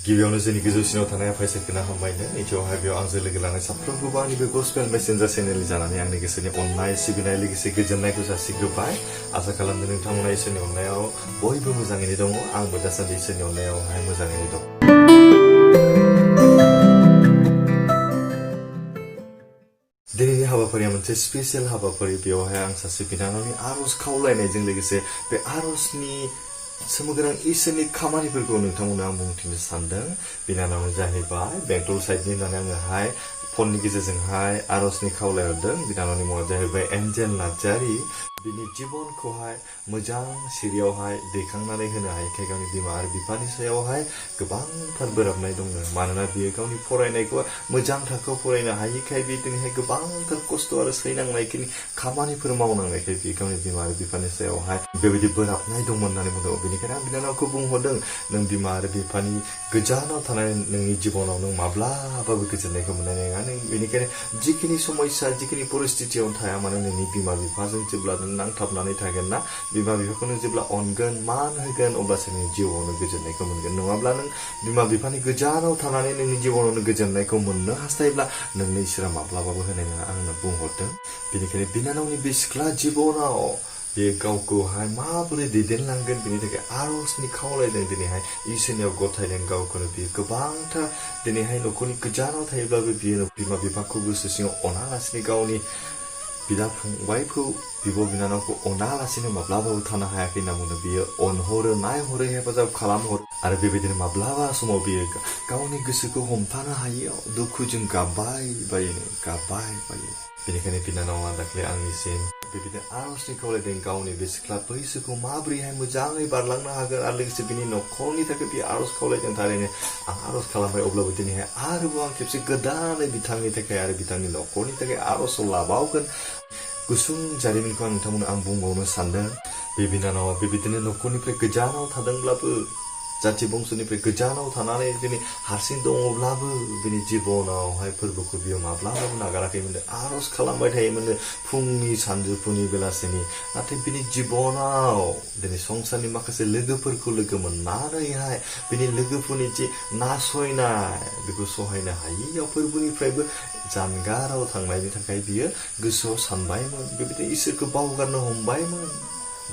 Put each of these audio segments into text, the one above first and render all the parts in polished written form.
गिबियावनो जोंनि गोजौसिनाव थानाय आफा इसोरखौ हामबायनो नैथियावहाय बेयाव आंजों लोगो लानाय साफ्रोमखौबो आंनि बे गस्पेल मेसेन्जार चेनेल जानानै आंनि गोसोनि अननाय सिबिनाय लोगोसे गोजोननायखौ जासिग्रोबाय आसा खालामदों नोंथांमोना इसोरनि अननायाव बयबो मोजाङैनो दङ आंबो दासान्दि इसोरनि अननायावहाय मोजाङैनो दं। दिनैनि हाबाफारिया मोनसे स्पेसियेल हाबाफारि बेयावहाय आं सासे बिनानावनि आरज खावलायनायजों लोगोसे बे आरजनि सोमोगोनां इसोरनि खामानिफोरखौ नोंथांमोननो आं बुंथिनो सानदों। बिनानावनो जाहैबाय बेंटल साइडनि होननानै आङोहाय फननि गेजेरजोंहाय आरजनि खावलायहरदों। बिनानावनि मुङा जाहैबाय एन्जेल नार्जारी। बिनि जिबनखौहाय मोजां सिरियावहाय दैखांनानै होनो हायैखाय गावनि बिमा आरो बिफानि सायावहाय गोबांथार बोराबनाय दङ। मानोना बियो गावनि फरायनायखौ मोजां थाखोआव फरायनो हायैखाय बे दिनैहाय गोबांथार खस्थ' आरो सैनांनायखिनि खामानिफोर मावनांनायखाय बियो गावनि बिमा आरो बिफानि सायावहाय बेबायदि बोराबनाय दंमोन होननानै बुंदों। बेनिखायनो आं बिनानावखौ बुंहरदों नों बिमा आरो बिफानि गोजानाव थानाय नोंनि जिबनाव नों माब्लाबाबो गोजोननायखौ मोननाय नङा। नों बेनिखायनो जिखिनि समस्या जिखिनि परिस्थितियावनो थाया मानो नोंनि बिमा बिफाजों जेब्ला नों नांथाबनानै थागोन ना बिमा बिफाखौ नों जेब्ला अनगोन मान होगोन अब्लासो नोंनि जिउआवनो गोजोननायखौ मोनगोन। नङाब्ला नों बिमा बिफानि गोजानाव थानानै नोंनि जिबनावनो गोजोननायखौ मोननो हास्थायोब्ला नोंनि इसोरा माब्लाबाबो होनाय नङा आंनो बुंहरदों। बेनिखायनो बिनानावनि बे सिख्ला जिबनाव बे गावखौहाय माबोरै दैदेनलांगोन बेनि थाखाय आरजनि खावलायदों। दिनैहाय इसोरनियाव गथायदों गावखौनो बियो गोबांथार दिनैहाय न'खरनि गोजानाव थायोब्लाबो बियो बिमा बिफाखौ गोसो सिङाव अनालासिनो गावनि बिदा फंबायखौ बिब' बिनानावखौ अनालासिनो माब्लाबाबो थानो हायाखै होनना बुंदों। बियो अनहरो नायहरो हेफाजाब खालामहरो आरो बेबायदिनो माब्लाबा समाव बियो गावनि गोसोखौ हमथानो हायियाव दुखुजों गाबबाय बायो। बेनिखायनो बिनानावा दाख्लै आंनिसिम बेबायदिनो आरजनि खावलायदों गावनि बे सिख्ला बैसोखौ माबोरैहाय मोजाङै बारलांनो हागोन आरो लोगोसे बिनि न'खरनि थाखाय बे आरज खावलायदों। थारैनो आं आरज खालामबाय अब्लाबो दिनैहाय आरोबाव आं खेबसे गोदानै बिथांनि थाखाय आरो बिथांनि न'खरनि थाखाय आरजखौ लाबावगोन। गुसुं जारिमिनखौ आं नोंथांमोननो आं बुंबावनो सानदों। बे बिनानावा बेबायदिनो न'खरनिफ्राय गोजानाव थादोंब्लाबो जाथि बंस'निफ्राय गोजानाव थानानै दिनै हारसिं दङब्लाबो बिनि जिबनावहाय फोरबोखौ बियो माब्लाबाबो नागाराखैमोन। आरज खालामबाय थायोमोन फुंनि सानजौफुनि बेलासिनि। नाथाय बिनि जिबनाव दिनै संसारनि माखासे लोगोफोरखौ लोगो मोननानैहाय बिनि लोगोफोरनि जि नासयनाय बेखौ सहायनो हायियाव फोरबोनिफ्रायबो जानगाराव थांनायनि थाखाय बियो गोसोआव सानबायमोन। बेबायदि इसोरखौ बावगारनो हमबायमोन।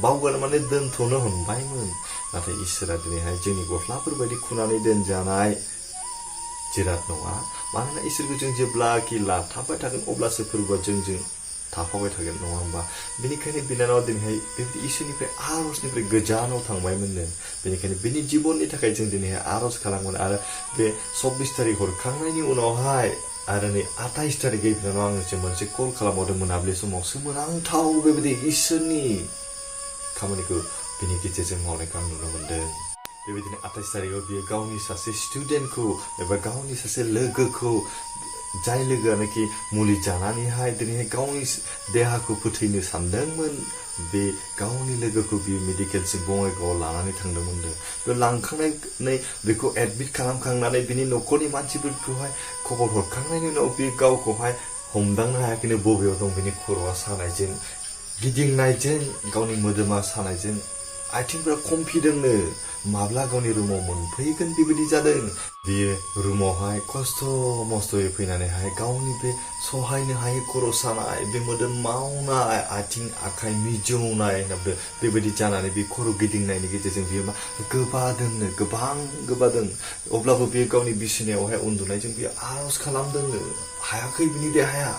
बावगार माने दोनथ'नो हमबायमोन। नाथाय इसोरा दिनैहाय जोंनि गस्लाफोर बायदि खुनानै दोनजानाय जिराद नङा। मानोना इसोरखौ जों जेब्लाखि लाथाबबाय थागोन अब्लासो फोरबोआ जोंजों थाफाबाय थागोन नङा होमबा। बेनिखायनो बिनानावा दिनैहाय बेबायदि इसोरनिफ्राय आरजनिफ्राय गोजानाव थांबायमोननो। बेनिखायनो बिनि जिबननि थाखाय जों दिनैहाय आरज खालामगोन आरो बे 24 तारिख हरखांनायनि उनावहाय आरो नै 28 तारिखै बिनानाव आंनिसिम मोनसे कल खालामहरदों मोनाबिलि समाव। सोमोनांथाव बेबायदि इसोरनि खामानिखौ बिनि गेजेरजों मावनायखौ आं नुनो मोनदों। बेबायदिनो 28 तारिखआव बियो गावनि सासे स्टुडेन्टखौ एबा गावनि सासे लोगोखौ जाय लोगोआनोखि मुलि जानानैहाय दिनैहाय गावनि देहाखौ फोथैनो सानदोंमोन बे गावनि लोगोखौ बियो मेडिकेलसिम बङाइगावआव लानानै थांदोंमोन। बेयाव लांखांनानै बेखौ एडमिट खालामखांनानै बिनि न'खरनि मानसिफोरखौहाय खबर हरखांनायनि उनाव बे गावखौहाय हमदांनो हायाखैनो बबेयाव दं। बिनि खर'आ सानायजों गिदिंनायजों गावनि मोदोमा सानायजों आथिंफ्रा खमफिदोंनो। माब्ला गावनि रुमाव मोनफैगोन बेबायदि जादों। बियो रुमावहाय खस्थ' मस्थ'यै फैनानैहाय गावनि बे सहायनो हायै खर' सानाय बे मोदोम मावनाय आथिं आखाइ मिजौनाय बेबायदि जानानै बे खर' गिदिंनायनि गेजेरजों बियो गोबादोंनो गोबां गोबादों। अब्लाबो बियो गावनि बिसिनायावहाय उन्दुनायजों बियो आरज खालामदोंनो हायाखै बिनि देहाया।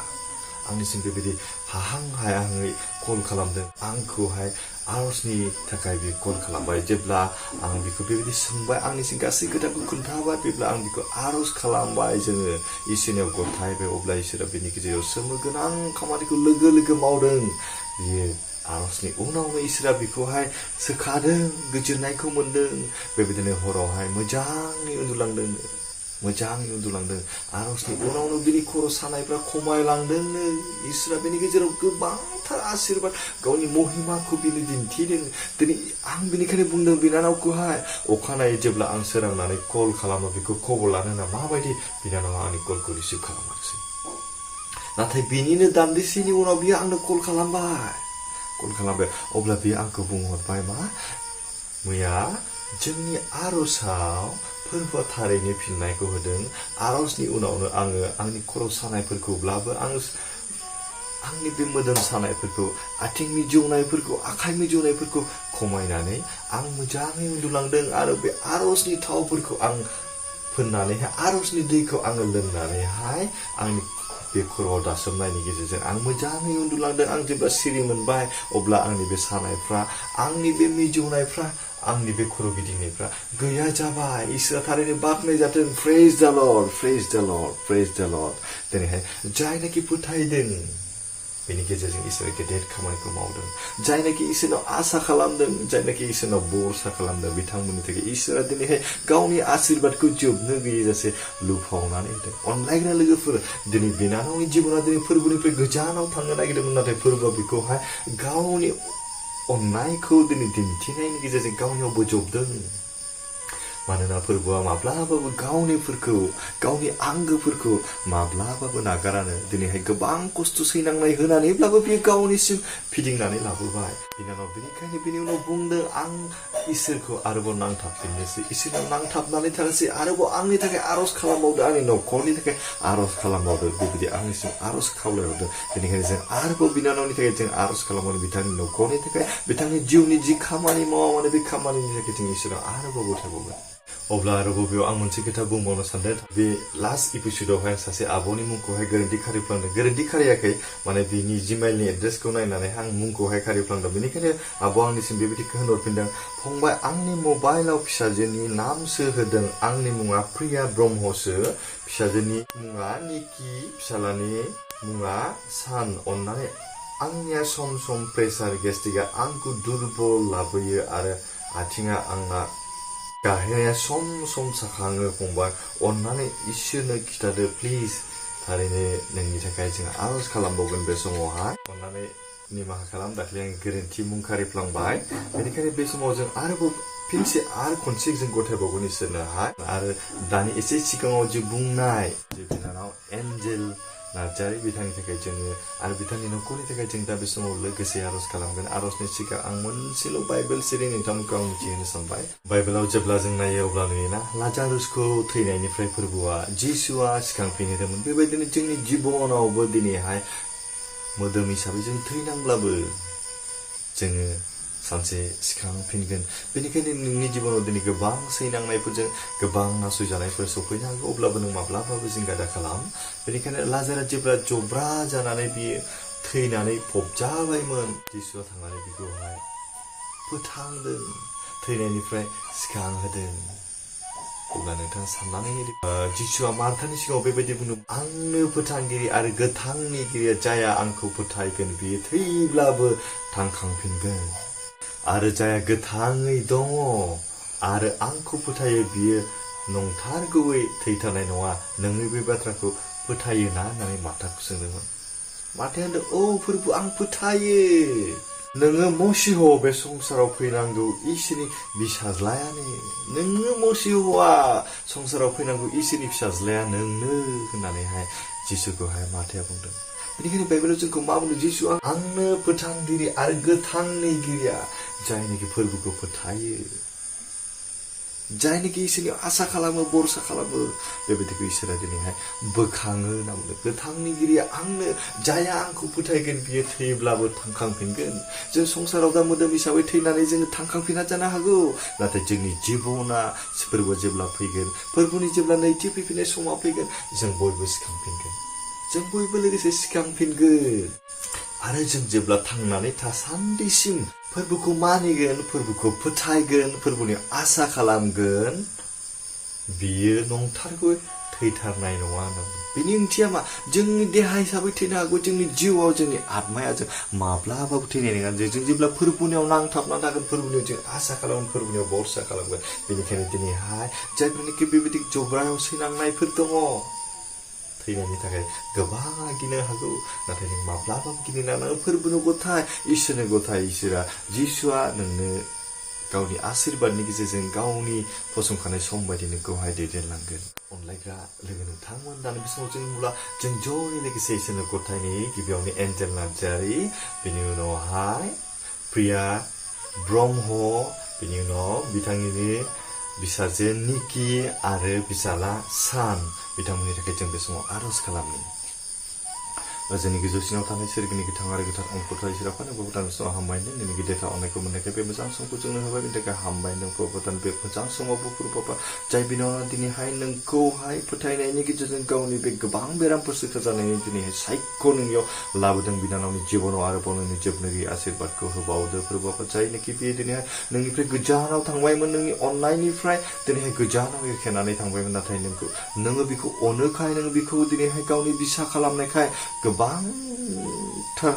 आंनिसिम बेबायदि हाहां हायाहाङै कल खालामदों। आंखौहाय आरजनि थाखाय बे कल खालामबाय। जेब्ला आं बेखौ बेबायदि सोंबाय आंनिसिम गासै खोथाखौ खोन्थाबाय जेब्ला आं बेखौ आरज खालामबाय जोङो इसोरनियाव गथायबाय अब्ला इसोरा बेनि गेजेराव सोमोगोनां खामानिखौ लोगो लोगो मावदों। बियो आरजनि उनावनो इसोरा बेखौहाय सोखादों गोजोननायखौ मोनदों। बेबायदिनो हरावहाय मोजाङै उन्दुलांदों। आरजनि उनावनो बिनि खर' सानायफ्रा खमायलांदोंनो। इसोरा बेनि गेजेराव गोबांथार आशीर्बाद गावनि महिमाखौ बिनो दिन्थिदों। दिनै आं बेनिखायनो बुंदों बिनानावखौहाय अखानायै जेब्ला आं सोरांनानै कल खालामो बेखौ खबर लानो होनना माबायदि बिनानावा आंनि कलखौ रिसिभ खालामाखिसै। नाथाय बिनिनो दान्दिसेनि उनाव बियो आंनो कल खालामबाय। अब्ला बियो आंखौ बुंहरबाय मा मैया जोंनि आरजआव फोरबोआ थारैनो फिननायखौ होदों आरजनि उनावनो आङो आंनि खर' सानायफोरखौब्लाबो आंनि बे मोदोम सानायफोरखौ आथिं मिजौनायफोरखौ आखाइ मिजौनायफोरखौ खमायनानै आं मोजाङै उन्दुलांदों आरो बे आरजनि थावफोरखौ आं फोननानैहाय आरजनि दैखौ आङो लोंनानैहाय आंनि बे खर'आव दासोमनायनि गेजेरजों आं मोजाङै उन्दुलांदों आं जेब्ला सिरि मोनबाय अब्ला आंनि बे सानायफ्रा आंनि बे मिजौनायफ्रा आंनि बे खर' गिदिंनायफ्रा गैया जाबाय इसोरा थारैनो बाख्नाय जाथों प्रेज द लर्ड प्रेज द लर्ड प्रेज द लर्ड दिनैहाय जायनाखि फोथायदों बेनि गेजेरजों इसोरा गेदेर खामानिखौ मावदों जायनाखि इसोरनाव आसा खालामदों जायनाखि इसोरनाव भरसा खालामदों बिथांमोननि थाखाय इसोरा दिनैहाय गावनि आशीर्बादखौ जोबनो गैयैजासे लुफावनानै होदों अनलायग्रा लोगोफोर दिनै बिनानावनि जिबना दिनै फोरबोनिफ्राय गोजानाव थांनो नागिरदोंमोन नाथाय फोरबोआ बेखौहाय गावनि अननायखौ दिनै दिन्थिनायनि गेजेरजों गावनियाव बोजबदों मानोना फोरबोआ माब्लाबाबो गावनि आंगोफोरखौ माब्लाबाबो नागारानो दिनैहाय गोबां खस्थ' सैनांनाय होनानैब्लाबो बियो गावनिसिम फिदिंनानै लाबोबाय बिनानाव बेनिखायनो बिनि उनाव बुंदों आं इसोरखौ आरोबाव नांथाबफिननोसै इसोरनाव नांथाबनानै थानोसै आरोबाव आंनि थाखाय आरज खालामबावदो आंनि न'खरनि थाखाय आरज खालामबावदो बेबायदि आंनिसिम आरज खावलायहरदों बेनिखायनो जों आरोबाव बिनानावनि थाखाय जों आरज खालामो बिथांनि न'खरनि थाखाय बिथांनि जिउनि जि खामानि मावा माने बे खामानिनि थाखाय जों इसोराव आरोबाव गथायबावगोन अब्ला आरोबाव बेयाव आं मोनसे खोथा बुंबावनो सानदों बे लास्ट एपिसोडावहाय सासे आब'नि मुंखौहाय गोरोन्थि खारिफ्लांदों गोरोन्थि खारियाखै माने बिनि जिमेलनि एड्रेसखौ नायनानै आं मुंखौहाय खारिफ्लांदों बेनिखायनो आब' आंनिसिम बेबायदि होनहरफिनदों फंबाय आंनि मबाइलाव फिसाजोनि नामसो होदों आंनि मुङा प्रिया ब्रह्मसो फिसाजोनि मुङा निकि फिसालानि मुङा सान अन्नानै आंनिया सम सम प्रेसार गेस्ट्रिकआ आंखौ दुरबल लाबोयो आरो आथिङा आंना गाहेनाया सम सम साखाङो फंबाय अन्नानै इसोरनो खिथादो प्लिज थारैनो नोंनि थाखाय जों आरज खालामबावगोन बे समावहाय अन्नानै निमाहा खालाम दाख्लै आं गोरोन्थि मुं खारिफ्लांबाय बेनिखायनो बे समाव जों आरोबाव फिनसे आरो खनसे जों गथायबावगोन इसोरनोहाय आरो दानि एसे सिगाङाव जे बुंनाय जे बिनानाव एन्जेल नार्जारि बिथांनि थाखाय जोङो आरो बिथांनि न'खरनि थाखाय जों दा बे समाव लोगोसे आरज खालामगोन आरजनि सिगां आं मोनसेल' बाइबेल सिरि नोंथांमोनखौ आं मिथिहोनो सानबाय बाइबेलाव जेब्ला जों नायो अब्ला नुयोना लाजारुसखौ थैनायनिफ्राय फोरबोआ जिसुआ सिखांफिनहोदोंमोन बेबायदिनो जोंनि जिबनावबो दिनैहाय मोदोम हिसाबै जों थैनांब्लाबो जोङो सानसे सिखांफिनगोन बेनिखायनो नोंनि जिबनाव दिनै गोबां सैनांनायफोरजों गोबां नासयजानायफोर सफैनो हागौ अब्लाबो नों माब्लाबाबो जिंगा दाखालाम बेनिखायनो लाजारा जेब्ला जब्रा जानानै बियो थैनानै फबजाबायमोन जिसुआ थांनानै बेखौहाय फोथांदों थैनायनिफ्राय सिखांहोदों अब्ला नोंथाङा साननानै जिसुआ मार्थानि सिगाङाव बेबायदि बुंदों आंनो फोथांगिरि आरो गोथांनिगिरिया जाया आंखौ फोथायगोन बियो थैब्लाबो थांखांफिनगोन आरो जाया गोथाङै दङ आरो आंखौ फोथायो बियो नंथारगौयै थैथारनाय नङा नोंनि बे बाथ्राखौ फोथायो ना होननानै मार्थाखौ सोंदोंमोन मार्थाया होनदों औ फोरबो आं फोथायो नोङो मसीह बे संसाराव फैनांगौ इसोरनि फिसाज्लायानो नोङो मसीहआ संसाराव फैनांगौ इसोरनि फिसाज्लाया नोंनो होननानैहाय जिसुखौहाय मार्थाया बुंदों बेनिखायनो बाइबेलाव जोंखौ मा बुंदों जिसुआ आंनो फोथांगिरि आरो गोथांनिगिरिया जायनाखि फोरबोखौ फोथायो जायनाखि इसोरनि आसा खालामो भरसा खालामो बेबायदिखौ इसोरा दिनैहाय बोखाङो होनना बुंदों गोथांनिगिरिया आंनो जाया आंखौ फोथायगोन बियो थैब्लाबो थांखांफिनगोन जों संसाराव दा मोदोम हिसाबै थैनानै जोङो थांखांफिना जानो हागौ नाथाय जोंनि जिबना फोरबोआ जेब्ला फैगोन फोरबोनि जेब्ला नैथि फैफिननाय समा फैगोन जों बयबो सिखांफिनगोन जों बयबो लोगोसे सिखांफिनगोन आरो जों जेब्ला थांनानै थासान्दिसिम फोरबोखौ मानिगोन फोरबोखौ फोथायगोन फोरबोनि आसा खालामगोन बियो नंथारगौ थैथारनाय नङा होननानै बेनि ओंथिया मा जोंनि देहा हिसाबै थैनो हागौ जोंनि जिउआव जोंनि आत्माया जों माब्लाबाबो थैनाय नङा जों जेब्ला फोरबोनियाव नांथाबना थागोन फोरबोनियाव जों आसा खालामगोन फोरबोनियाव भरसा खालामगोन बेनिखायनो दिनैहाय जायफोरनिखि बेबायदि जब्रायाव सैनांनायफोर दङ थैनायनि थाखाय गोबाङा गिनो हागौ नाथाय नों माब्लाबाबो गिनो नाङा फोरबोनो गथाय इसोरनो गथाय इसोरा जिसुआ नोंनो गावनि आशीर्बादनि गेजेरजों गावनि फसंखानाय सम बायदि नोंखौहाय दैदेनलांगोन अनलायग्रा लोगो नोंथांमोन दानि बे समाव जों नुला जों ज'यै लोगोसे इसोरनो गथायनि गिबियावनो एन्जेल नार्जारि बेनि उनावहाय प्रिया ब्रह्म बेनि उनाव बिथांनि बिसाजे निकि आरो बिसाला सान बिथांमोननि थाखाय जों बे समाव आरज खालामो जोंनि गोजौसिनाव थानाय सोरगिनि गोथां आरो गोथार अनफोरखौ इसोरा फानो प्रभुतान समाव हामबायनो नोंनि गिदिरथार अननायखौ मोननायखाय बे मोजां समखौ जोंनो होबाय बेनि थाखाय हामबायनो प्रभुतान बे मोजां समावबो प्रभु जाय बिनानाव दिनैहाय नोंखौहाय फोथायनायनि गेजेरजों गावनि बे गोबां बेरामफोर सोखाजानायनि दिनैहाय सायख' नोंनियाव लाबोदों बिनानावनि जिबनाव आरोबाव नोंनि जोबनो गैयै आशीर्बादखौ होबावदो प्रभु जायनोखि बेयो दिनैहाय नोंनिफ्राय गोजानाव थांबायमोन नोंनि अननायनिफ्राय दिनैहाय गोजानाव एरखेनानै थांबायमोन नाथाय नोङो बिखौ अनोखाय नोङो बिखौ दिनैहाय गावनि बिसा खालामनायखाय गोबांथार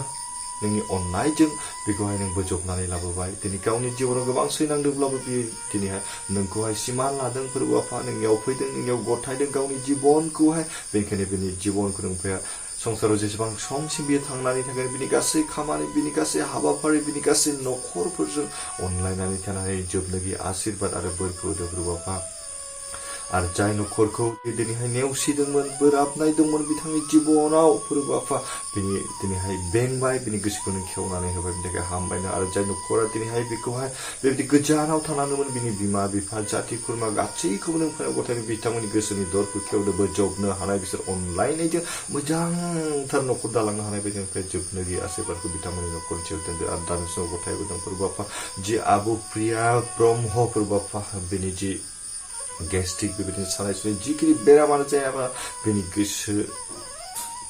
नोंनि अननायजों बेखौहाय नों बोजबनानै लाबोबाय दिनै गावनि जिबनाव गोबां सैनांदोंब्लाबो बियो दिनैहाय नोंखौहाय सिमान लादों फोरबो आफा नोंनियाव फैदों नोंनियाव गथायदों गावनि जिबनखौहाय बेनिखायनो बिनि जिबनखौ नोंफाया संसाराव जेसेबां समसिम बियो थांनानै थागोन बिनि गासै खामानि बिनि गासै हाबाफारि बिनि गासै न'खरफोरजों अनलायनानै थानानै जोबनो गैयै आशीर्बाद आरो बोरखौ होदो फोरबो आफा आरो जाय न'खरखौ दिनैहाय नेवसिदोंमोन बोराबनाय दंमोन बिथांनि जिबनाव फोरबो आफा बिनि दिनैहाय बेंबाय बिनि गोसोखौ नों खेवनानै होबाय बिनि थाखाय हामबायनो आरो जाय न'खरा दिनैहाय बेखौहाय बेबायदि गोजानाव थानांदोंमोन बिनि बिमा बिफा जाथि खुरमा गासैखौबो नों फोनाव गथायनो बिथांमोननि गोसोनि दरखौ खेवनो बोजबनो हानाय बिसोर अनलायनायजों मोजांथार न'खर दालांनो हानाय बायदिनिफ्राय जोबनो गैयै आशीर्बादखौ बिथांमोननि न'खरनि सायाव दोनदो आरो दानि समाव गथायबोदों फोरबो आफा जि आबु प्रिया ब्रह्म फोरबो आफा बिनि जि गेस्ट्रिक बेबायदिनो सानाय सुनाय जिखिनि बेरामानो जायाबा बेनि गोसो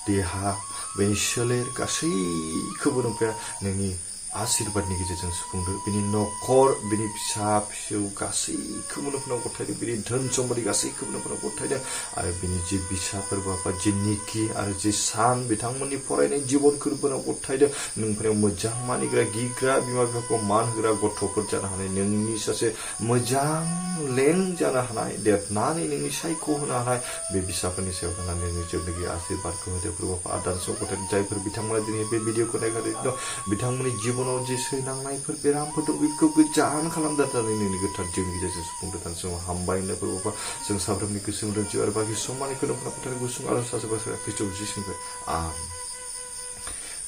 देहा बेनि सोलेर गासैखौबो नोंनि आशीर्बादनि गेजेरजों सुफुंदो बिनि न'खर बिनि फिसा फिसौ गासैखौबो नोंफोरनाव गथायदों बिनि धोन सम्पति गासैखौबो नोंफोरनाव गथायदों आरो बिनि जि बिसाफोरबो बा जि निकि आरो जि सान बिथांमोननि फरायनाय जिबनफोरनाव गथायदों नोंफोरनाव मोजां मानिग्रा गिग्रा बिमा बिफाखौ मान होग्रा गथ'फोर जानो हानाय नोंनि सासे मोजां लें जानो हानाय देरनानै नोंनि सायख' होनो हानाय बे बिसाफोरनि सायाव थानानै नोंनि जोबनो गैयै आशीर्बादखौ होदो फोरबो आदान समाव गथायदों जायफोर बिथांमोना दिनै बे भिडिअखौ नायगासिनो दं बिथांमोननि जिबनाव जि सैनांनायफोर बेरामफोर दं बेफोरखौ गोजान खालामदो नोंनि गोथार जिउनि गेजेरजों सुफुंदो दान समाव हामबायनो फोरबो जों साफ्रोमनि गोसो मोदोम जिउ आरो बाखि सम्मानिखौ नोंफोरनाव फोथायनो गुसुं आरो सासे बाथ्रा ख्रिस्ट' जिसुनिफ्राय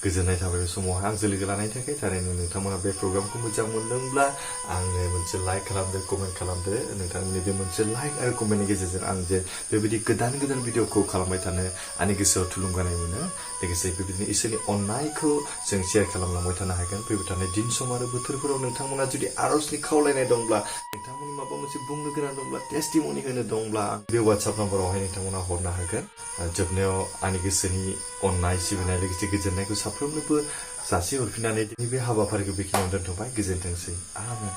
गोजोननाय थाबाय बे समावहाय आं लोगो लानायनि थाखाय थारैनो नोंथांमोना बे प्रग्रामखौ मोजां मोनदोंब्ला आंनो मोनसे लाइक खालामदो कमेन्ट खालामदो नोंथांनि बे मोनसे लाइक आरो कमेन्टनि गेजेरजों आं जे बेबायदि गोदान गोदान भिडिअखौ खालामबाय थानो आंनि गोसोआव थुलुंगानाय मोनो लोगोसे बेबायदिनो इसोरनि अननायखौ जों शेयार खालामलांबाय थानो हागोन फैबाय थानाय दिन सम आरो बोथोरफोराव नोंथांमोना जुदि आरजनि खावलायनाय दंब्ला नोंथांमोननि माबा मोनसे बुंनो गोनां दंब्ला टेस्टिमनि होनो दंब्ला बे वाट्सएप नाम्बारावहाय नोंथांमोना हरनो हागोन जोबनायाव आंनि गोसोनि अननाय सिबिनाय लोगोसे गोजोननायखौ साफ्रोमनोबो जासि हरफिननानै दिनै बे हाबाफारिखौ बेखिनियावनो दोनथ'बाय गोजोनथोंसै आमेन